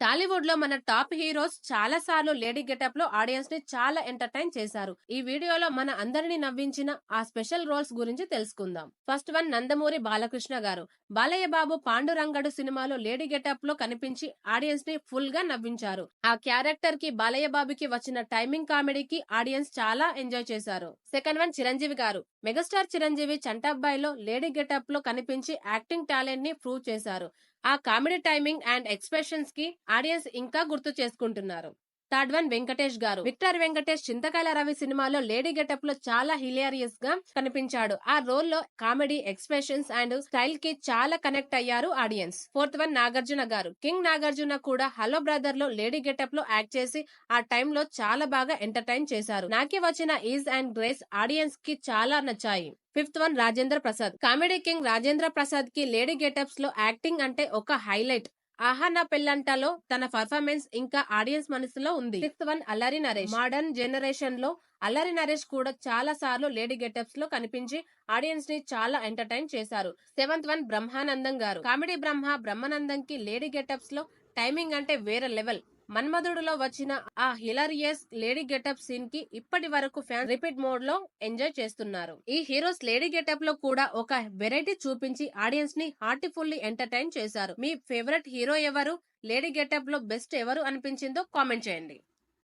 టాలీవుడ్ లో మన top heroes చాలా సార్లు లేడీ గెటప్ లో ఆడియన్స్ ని చాలా ఎంటర్టైన్ చేశారు. ఈ వీడియోలో మన అందరినీ నవ్వించిన ఆ స్పెషల్ రోల్స్ గురించి తెలుసుకుందాం. ఫస్ట్ వన్, నందమూరి బాలకృష్ణ గారు. బాలయ్య బాబు పాండురంగడు సినిమాలో లేడీ గెటప్ లో కనిపించి ఆడియన్స్ ని ఫుల్ గా నవ్వించారు. ఆ క్యారెక్టర్ కి బాలయ్య బాబుకి వచ్చిన టైమింగ్ కామెడీకి ఆడియన్స్ చాలా ఎంజాయ్ చేశారు. సెకండ్ వన్, చిరంజీవి గారు. మెగాస్టార్ చిరంజీవి చంటబ్బాయిలో లేడీ గెటప్ లో కనిపించి యాక్టింగ్ టాలెంట్ ని ప్రూవ్ చేశారు. ఆ కామెడీ టైమింగ్ అండ్ ఎక్స్ప్రెషన్స్ కి ఆడియన్స్ ఇంకా గుర్తు చేసుకుంటున్నారు. థర్డ్ వన్, వెంకటేష్ గారు. విక్టర్ వెంకటేష్ చింతకాయల రవి సినిమాలో లేడీ గెటప్ లో చాలా హిలేరియస్ గా కనిపించాడు. ఆ రోల్ లో కామెడీ, ఎక్స్ప్రెషన్స్ అండ్ స్టైల్ కి చాలా కనెక్ట్ అయ్యారు ఆడియన్స్. ఫోర్త్ వన్, నాగార్జున గారు. కింగ్ నాగార్జున కూడా హలో బ్రదర్ లో లేడీ గెటప్ లో యాక్ట్ చేసి ఆ టైమ్ లో చాలా బాగా ఎంటర్టైన్ చేశారు. నాకి వచ్చిన ఈజ్ అండ్ గ్రేస్ ఆడియన్స్ కి చాలా నచ్చాయి. Fifth one, Rajendra Prasad. Comedy king Rajendra Prasad కి లేడీ గెటప్స్ లో యాక్టింగ్ అంటే ఒక హైలైట్. ఆహా నా పెళ్ళంటలో తన పర్ఫార్మెన్స్ ఇంకా ఆడియన్స్ మనసులో ఉంది. Sixth one, Allari Naresh. Modern generation లో అల్లరి నరేష్ కూడా చాలా సార్లు లేడీ గెటప్స్ లో కనిపించి ఆడియన్స్ ని చాలా ఎంటర్టైన్ చేశారు. సెవెంత్ వన్, బ్రహ్మానందం గారు. కామెడీ బ్రహ్మానందం కి లేడీ గెటప్స్ లో టైమింగ్ అంటే వేరే లెవెల్. మన్మధుడులో వచ్చిన ఆ హిలారియస్ లేడీ గెటప్ సీన్ కి ఇప్పటి వరకు ఫ్యాన్స్ రిపీట్ మోడ్ లో ఎంజాయ్ చేస్తున్నారు. ఈ హీరోస్ లేడీ గెటప్ లో కూడా ఒక వెరైటీ చూపించి ఆడియన్స్ ని హార్టిఫుల్లీ ఎంటర్టైన్ చేశారు. మీ ఫేవరెట్ హీరో ఎవరు? లేడీ గెటప్ లో బెస్ట్ ఎవరు అనిపించిందో కామెంట్ చేయండి.